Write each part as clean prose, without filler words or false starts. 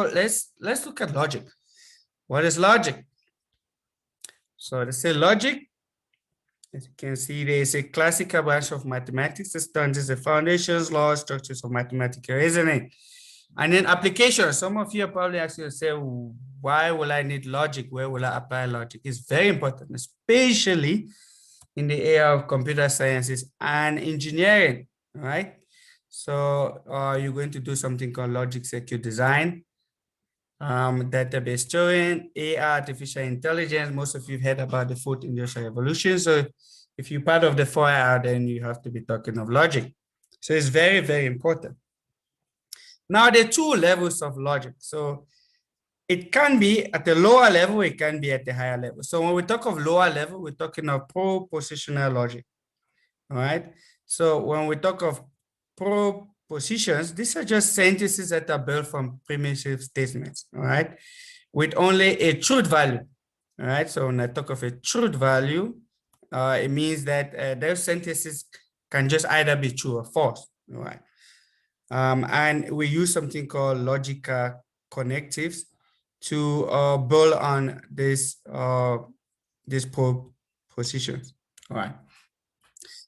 let's look at logic. What is logic? So let's say logic, as you can see, there is a classical branch of mathematics that studies the foundations, laws, structures of mathematical reasoning. And then application. Some of you are probably asking yourself, why will I need logic? Where will I apply logic? It's very important, especially in the area of computer sciences and engineering, right? So you're going to do something called logic circuit design, database Turing, AI, artificial intelligence. Most of you have heard about the fourth industrial revolution. So if you're part of the 4R, then you have to be talking of logic. So it's very, very important. Now, there are two levels of logic. So it can be at the lower level, it can be at the higher level. So when we talk of lower level, we're talking of propositional logic, all right? So when we talk of propositions, these are just sentences that are built from primitive statements, all right? With only a truth value, all right? So when I talk of a truth value, it means that those sentences can just either be true or false, all right? And we use something called logical connectives to build on this propositions. All right.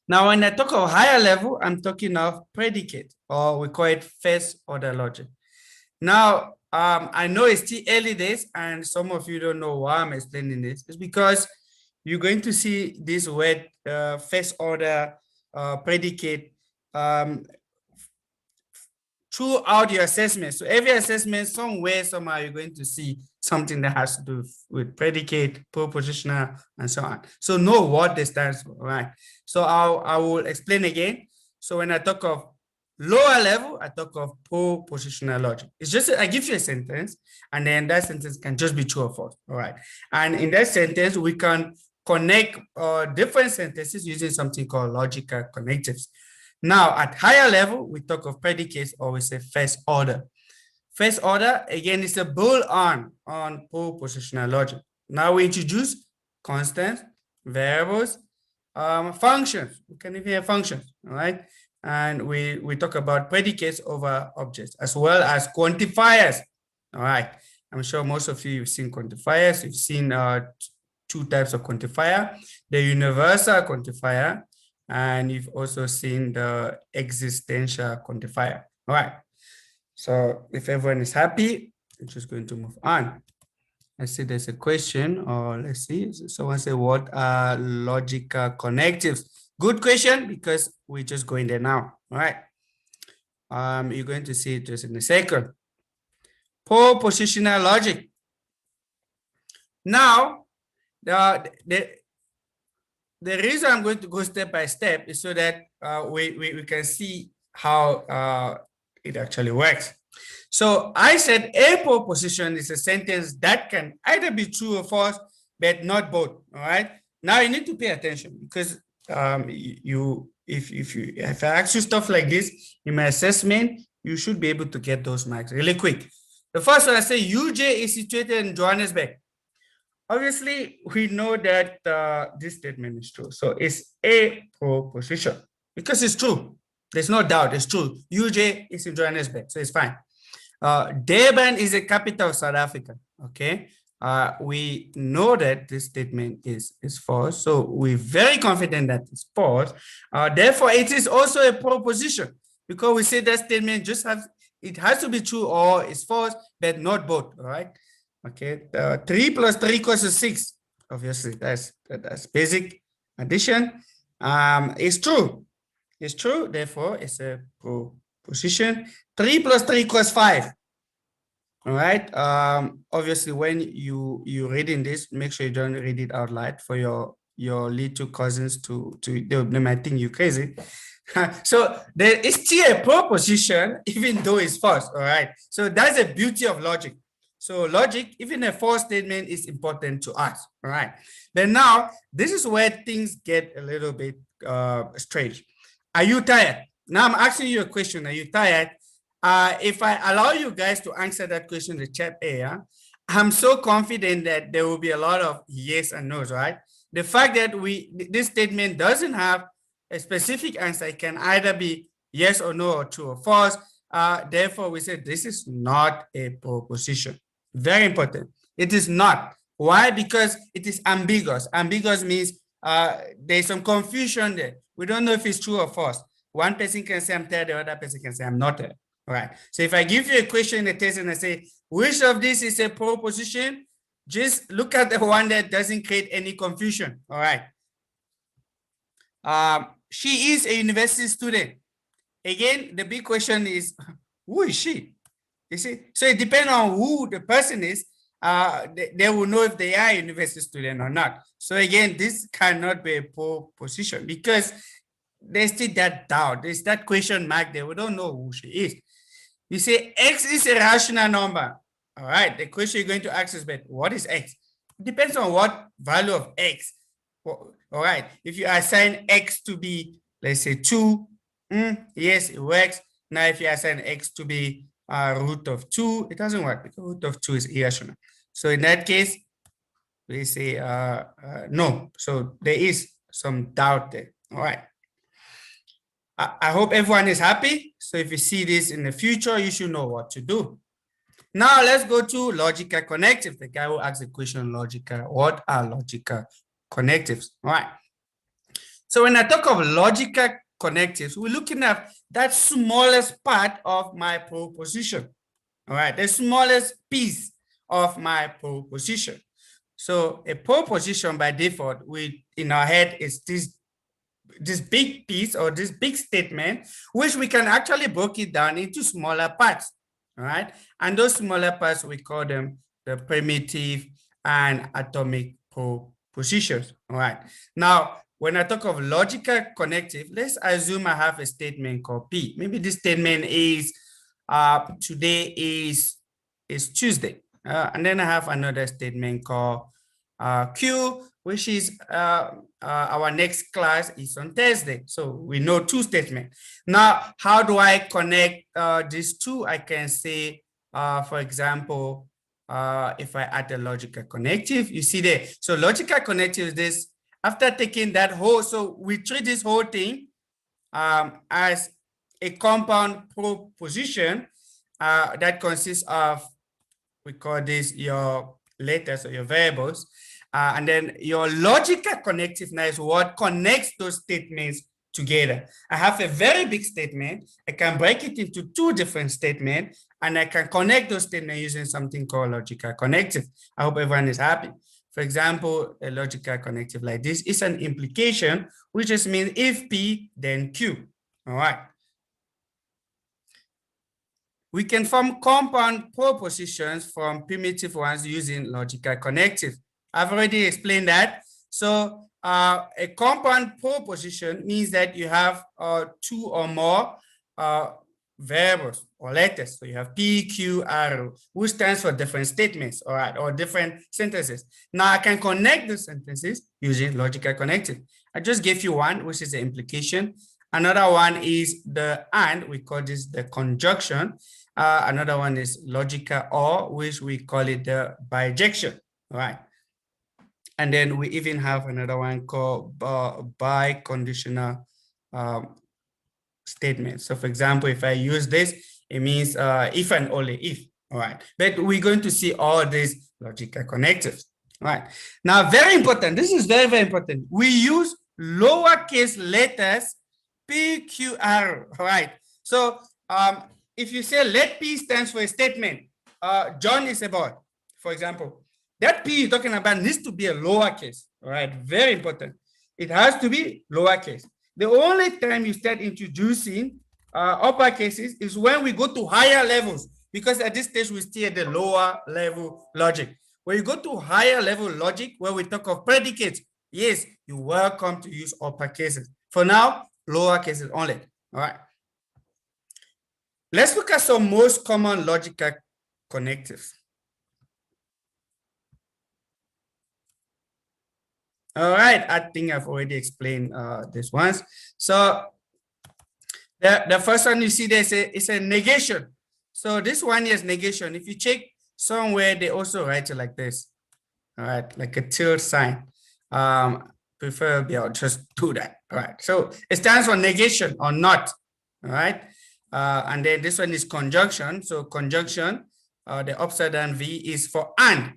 Now, when I talk of higher level, I'm talking of predicate, or we call it first order logic. Now, I know it's still early days, and some of you don't know why I'm explaining this. It's because you're going to see this word first order predicate throughout your assessment. So every assessment, somewhere, somehow, you're going to see something that has to do with predicate, propositional, and so on. So know what this stands for, right? So I will explain again. So when I talk of lower level, I talk of propositional logic. It's just, I give you a sentence, and then that sentence can just be true or false, all right? And in that sentence, we can connect different sentences using something called logical connectives. Now, at higher level, we talk of predicates, or we say first order. First order, again, is a build on propositional logic. Now we introduce constants, variables, functions. We can even have functions, all right? And we talk about predicates over objects, as well as quantifiers, all right? I'm sure most of you have seen quantifiers. You've seen two types of quantifier, the universal quantifier, and you've also seen the existential quantifier. All right. So if everyone is happy, I'm just going to move on. I see there's a question, or let's see. Someone say, what are logical connectives? Good question, because we're just going there now. All right. You're going to see it just in a second. Propositional logic. Now, the reason I'm going to go step by step is so that we can see how it actually works. So I said a proposition is a sentence that can either be true or false, but not both. All right. Now you need to pay attention, because if I ask you stuff like this in my assessment, you should be able to get those marks really quick. The first one, I say UJ is situated in Johannesburg. Obviously, we know that this statement is true. So it's a proposition because it's true. There's no doubt, it's true. UJ is in Johannesburg, so it's fine. Durban is the capital of South Africa, okay? We know that this statement is false, so we're very confident that it's false. Therefore, it is also a proposition, because we say that statement just has to be true or it's false, but not both, all right? Okay, 3 plus 3 equals 6. Obviously, that's basic addition. It's true. It's true, therefore, it's a proposition. 3 plus 3 equals 5. All right. Obviously, when you reading this, make sure you don't read it out loud for your little cousins to they might think you crazy. So there is still a proposition, even though it's false. All right. So that's the beauty of logic. So logic, even a false statement, is important to us. All right. But now this is where things get a little bit strange. Are you tired? Now I'm asking you a question. Are you tired? If I allow you guys to answer that question in the chat area, I'm so confident that there will be a lot of yes and no's, right? The fact that this statement doesn't have a specific answer, it can either be yes or no or true or false. Therefore, we say this is not a proposition. Very important. It is not. Why? Because it is ambiguous. Ambiguous means there's some confusion there. We don't know if it's true or false. One person can say I'm third, the other person can say I'm not third. All right. So if I give you a question in the test and I say, which of these is a proposition? Just look at the one that doesn't create any confusion. All right. She is a university student. Again, the big question is, who is she? You see, so it depends on who the person is. They will know if they are a university student or not. So again, this cannot be a proposition because there's still that doubt. There's that question mark there. We don't know who she is. You say X is a rational number. All right. The question you're going to ask is, but what is X? It depends on what value of X. All right. If you assign X to be, let's say 2, yes, it works. Now, if you assign X to be root of 2, it doesn't work because root of 2 is irrational. So in that case, we say no. So there is some doubt there. All right. I hope everyone is happy. So if you see this in the future, you should know what to do. Now let's go to logical connectives. The guy who asked the question, logical, what are logical connectives? All right. So when I talk of logical connectives, we're looking at that smallest part of my proposition. All right, the smallest piece of my proposition. So a proposition by default, we in our head is this big piece or this big statement, which we can actually break it down into smaller parts. All right, and those smaller parts we call them the primitive and atomic propositions. All right, now when I talk of logical connective, let's assume I have a statement called P. Maybe this statement is today is Tuesday. And then I have another statement called Q, which is our next class is on Thursday. So we know 2 statements. Now, how do I connect these 2? I can say, for example, if I add a logical connective, you see there. So logical connective is this. After taking that whole, so we treat this whole thing as a compound proposition that consists of, we call this your letters or your variables. And then your logical connective now is what connects those statements together. I have a very big statement. I can break it into 2 different statements, and I can connect those statements using something called logical connective. I hope everyone is happy. For example, a logical connective like this is an implication, which just means if P, then Q. All right. We can form compound propositions from primitive ones using logical connective. I've already explained that. So a compound proposition means that you have 2 or more variables or letters. So you have P, Q, R, which stands for different statements, all right, or different sentences. Now I can connect the sentences using logical connective. I just gave you one, which is the implication. Another one is the and, we call this the conjunction. Another one is logical or, which we call it the bijection, all right? And then we even have another one called biconditional statement. So for example, if I use this, it means if and only if, all right? But we're going to see all these logical connectives, all right? Now, very important, this is very, very important. We use lowercase letters, P, Q, R, all right? So if you say let P stands for a statement, John is a boy, for example, that P you're talking about needs to be a lowercase, all right? Very important. It has to be lowercase. The only time you start introducing upper cases is when we go to higher levels, because at this stage we still at the lower level logic. When you go to higher level logic, where we talk of predicates, yes, you're welcome to use upper cases. For now, lower cases only, all right? Let's look at some most common logical connectives. All right, I think I've already explained this once. So the first one you see there is a negation. So this one is negation. If you check somewhere, they also write it like this. All right, like a tilde sign. Preferably I'll just do that. All right, so it stands for negation or not. All right. And then this one is conjunction. So conjunction, the upside down V is for and.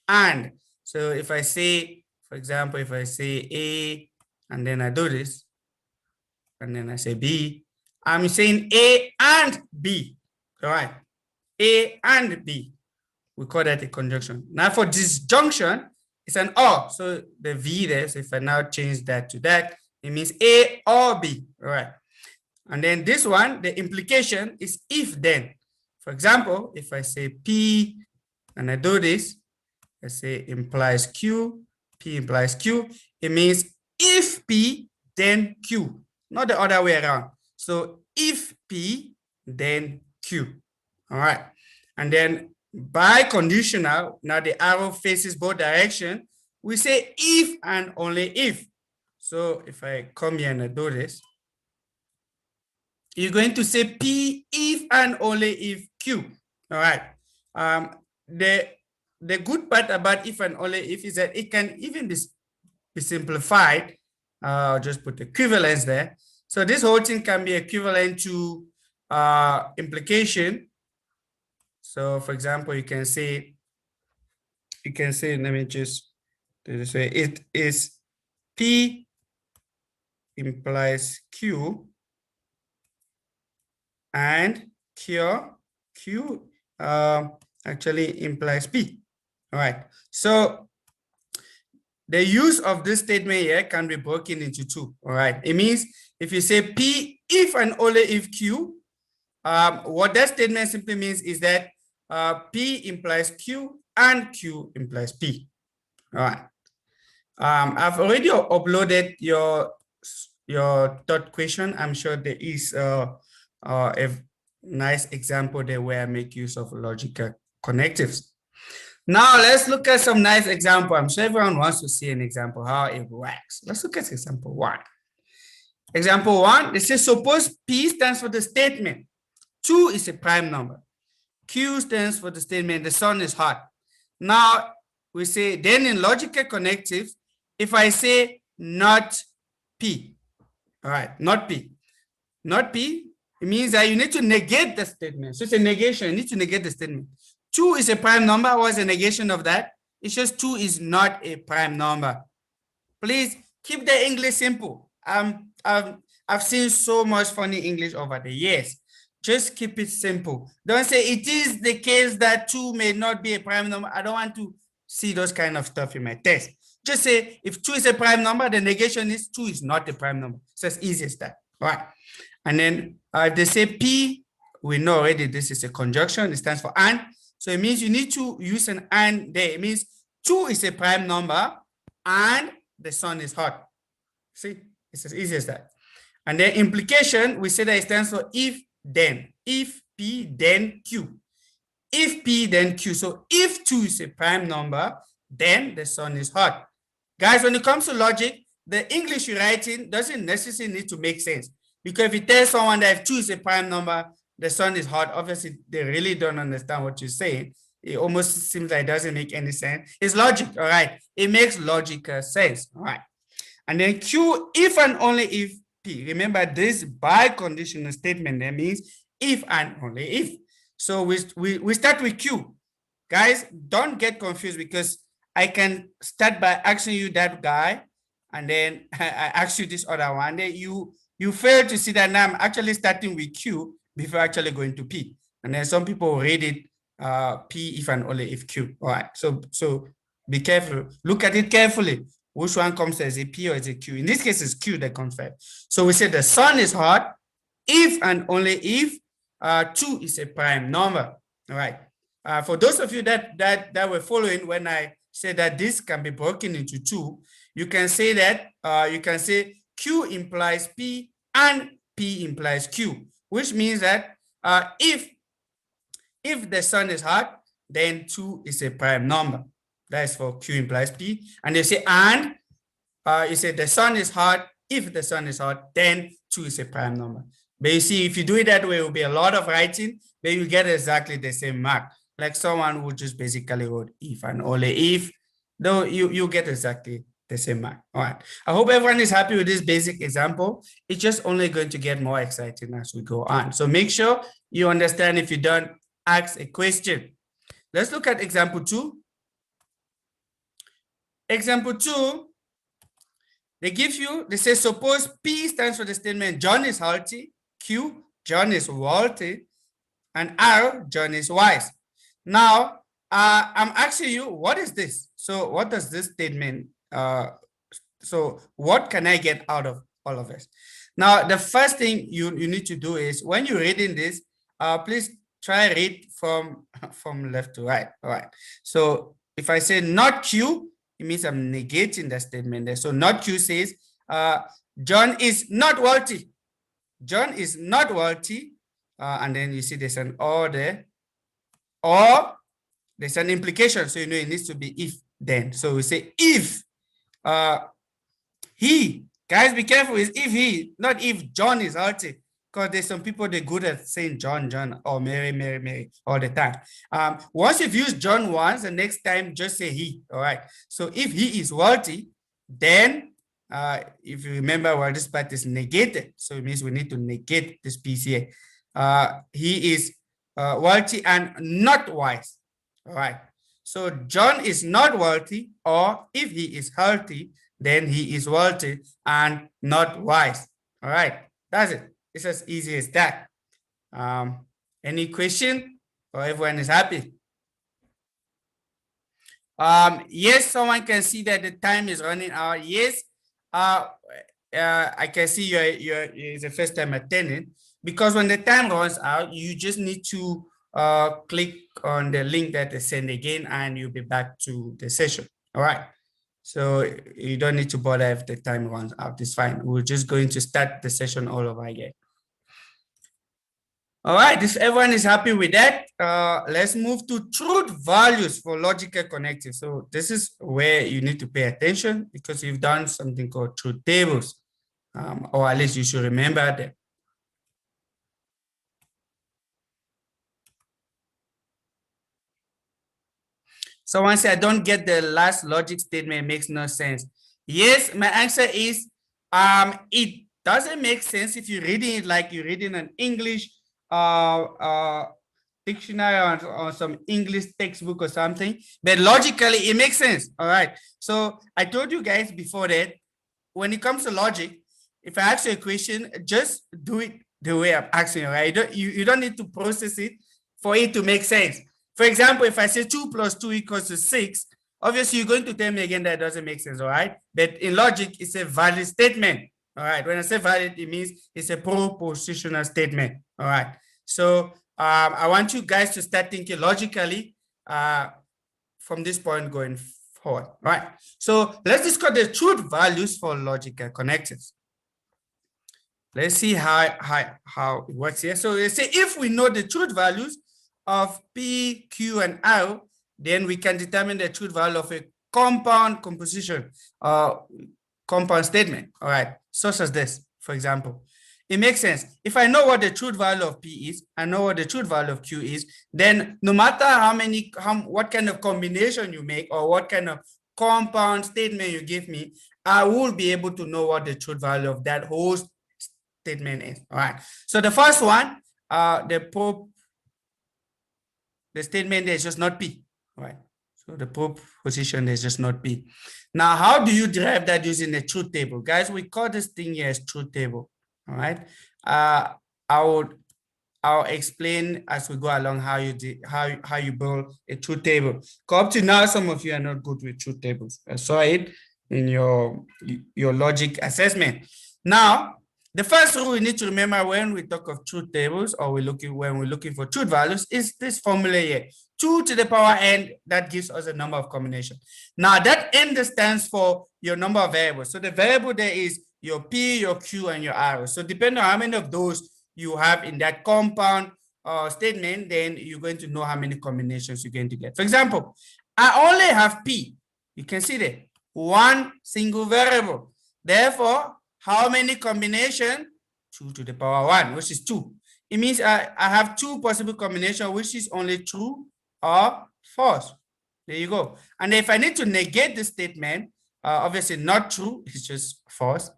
And. So if I say, for example, if I say A, and then I do this, and then I say B, I'm saying A and B, all right? A and B, we call that a conjunction. Now for disjunction, it's an or, so the V there, so if I now change that to that, it means A or B, all right? And then this one, the implication is if then. For example, if I say P and I do this, I say implies Q, P implies Q, it means if P, then Q, not the other way around. So if P, then Q, all right? And then biconditional, now the arrow faces both directions, we say if and only if. So if I come here and I do this, you're going to say P if and only if Q, all right? The good part about if and only if is that it can even be simplified. I'll just put equivalence there. So this whole thing can be equivalent to implication. So for example, you can say, let me just do this way. It is P implies Q and Q actually implies P. All right. So the use of this statement here can be broken into two. All right. It means if you say P if and only if Q, what that statement simply means is that P implies Q and Q implies P. All right. I've already uploaded your third question. I'm sure there is a nice example there where I make use of logical connectives. Now let's look at some nice example. I'm sure everyone wants to see an example how it works. Let's look at example one. Example one, it says suppose P stands for the statement 2 is a prime number. Q stands for the statement the sun is hot. Now we say then in logical connectives, if I say not P, all right, not P, it means that you need to negate the statement. So it's a negation, you need to negate the statement. 2 is a prime number. What's the negation of that? It's just 2 is not a prime number. Please keep the English simple. I've seen so much funny English over the years. Just keep it simple. Don't say it is the case that 2 may not be a prime number. I don't want to see those kind of stuff in my test. Just say if 2 is a prime number, the negation is 2 is not a prime number. So it's easy as that. All right. And then if they say P, we know already this is a conjunction. It stands for and. So it means you need to use an and there. It means 2 is a prime number and the sun is hot. See, it's as easy as that. And then implication, we say that it stands for if, then. If P, then Q. If P, then Q. So if 2 is a prime number, then the sun is hot. Guys, when it comes to logic, the English you're writing doesn't necessarily need to make sense. Because if you tell someone that if 2 is a prime number, the sun is hot, obviously they really don't understand what you're saying. It almost seems like it doesn't make any sense. It's logic, all right? It makes logical sense, all right? And then Q, if and only if P. Remember this biconditional statement that means if and only if. So we start with Q. Guys, don't get confused because I can start by asking you that guy and then I ask you this other one. Then you fail to see that now I'm actually starting with Q before actually going to P. And then some people read it P if and only if Q. All right. So be careful. Look at it carefully. Which one comes as a P or as a Q? In this case, it's Q that comes first. So we say the sun is hot if and only if 2 is a prime number. All right. For those of you that were following when I said that this can be broken into 2, you can say that you can say Q implies P and P implies Q, which means that if the sun is hot, then 2 is a prime number. That's for Q implies P. And they say and you say the sun is hot. If the sun is hot, then 2 is a prime number. But you see, if you do it that way, it will be a lot of writing, but you get exactly the same mark. Like someone who just basically wrote if and only if, though you get exactly the same mark. All right. I hope everyone is happy with this basic example. It's just only going to get more exciting as we go on. So make sure you understand. If you don't, ask a question. Let's look at example 2. Example 2, they say, suppose P stands for the statement John is healthy, Q, John is wealthy, and R, John is wise. Now, I'm asking you, what is this? So what does this statement, so what can I get out of all of this? Now, the first thing you need to do is, when you're reading this, please try read from left to right. All right. So if I say not Q, it means I'm negating the statement there. So not Q says, John is not wealthy. John is not wealthy. And then you see there's an or there. Or there's an implication. So you know it needs to be if then. So we say if he, guys, be careful, is if he, not if John is healthy. Because there's some people, they're good at saying John, or Mary all the time. Once you've used John once, the next time just say he. All right. So if he is wealthy, then if you remember, well, this part is negated. So it means we need to negate this piece here. He is wealthy and not wise. All right. So John is not wealthy, or if he is healthy, then he is wealthy and not wise. All right. That's it. It's as easy as that. Any question, or everyone is happy? Yes, someone can see that the time is running out. Yes, I can see it's the first time attending, because when the time runs out, you just need to click on the link that is sent again, and you'll be back to the session. All right. So you don't need to bother if the time runs out. It's fine. We're just going to start the session all over again. All right, if everyone is happy with that, let's move to truth values for logical connectives. So this is where you need to pay attention, because you've done something called truth tables, or at least you should remember that. Someone said, I don't get the last logic statement, it makes no sense. Yes, my answer is, it doesn't make sense if you're reading it like you're reading an English dictionary or some English textbook or something, but logically it makes sense. All right. So I told you guys before that when it comes to logic, if I ask you a question, just do it the way I'm asking you, right? You don't need to process it for it to make sense. For example, if I say 2 + 2 = 6, obviously you're going to tell me again that doesn't make sense, all right? But in logic, it's a valid statement. All right. When I say valid, it means it's a propositional statement. All right. So I want you guys to start thinking logically from this point going forward. All right. So let's discuss the truth values for logical connectives. Let's see how it works here. So let's say if we know the truth values of P, Q, and R, then we can determine the truth value of a compound composition, compound statement. All right. Such as this, for example. It makes sense. If I know what the truth value of P is, I know what the truth value of Q is, then no matter what kind of combination you make or what kind of compound statement you give me, I will be able to know what the truth value of that whole statement is. All right. So the first one, the statement there is just not P. All right. So the proposition is just not P. Now, how do you derive that using the truth table? Guys, we call this thing here as truth table. All right. I'll explain as we go along how you build a truth table. Up to now, some of you are not good with truth tables. I saw it in your logic assessment. Now, the first rule we need to remember when we talk of truth tables, or when we're looking for truth values, is this formula here: 2 to the power n. That gives us a number of combinations. Now that n stands for your number of variables. So the variable there is your P, your Q, and your R. So depending on how many of those you have in that compound statement, then you're going to know how many combinations you're going to get. For example, I only have P. You can see there, one single variable. Therefore, how many combinations? 2 to the power 1, which is 2. It means I have 2 possible combinations, which is only true or false. There you go. And if I need to negate the statement, Obviously not true is just false.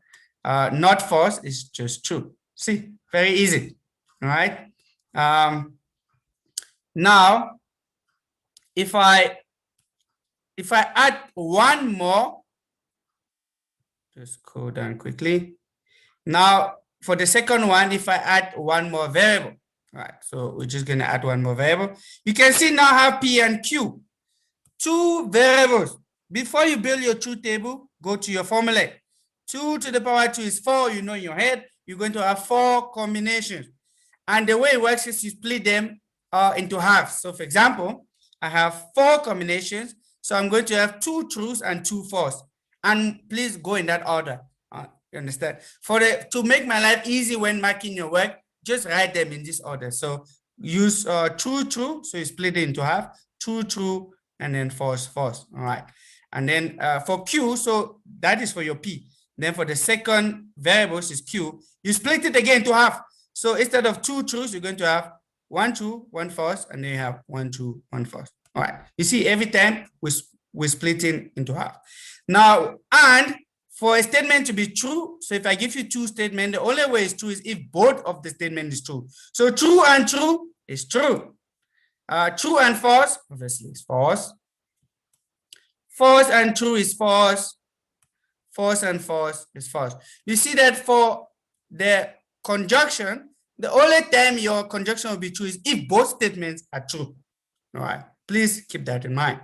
Not false is just true. See, very easy, all right? Now, if I add one more, just go down quickly. Now, for the second one, if I add one more variable, right? So we're just gonna add one more variable. You can see now I have P and Q, two variables. Before you build your truth table, go to your formula. 2 to the power 2 is 4, you know in your head. You're going to have 4 combinations. And the way it works is you split them into halves. So for example, I have 4 combinations. So I'm going to have 2 truths and 2 false. And please go in that order. You understand? To make my life easy when marking your work, just write them in this order. So use true, true. So you split it into half. True, true, and then false, false. All right. And then for Q, so that is for your P. Then for the second variable, which is Q, you split it again to half. So instead of 2 truths, you're going to have 1 true, 1 false, and then you have 1 true, 1 false. All right. You see, every time we're splitting into half. Now, and for a statement to be true, so if I give you 2 statements, the only way it's true is if both of the statements is true. So true and true is true. True and false, obviously, is false. False and true is false. False and false is false. You see that for the conjunction, the only time your conjunction will be true is if both statements are true. All right. Please keep that in mind.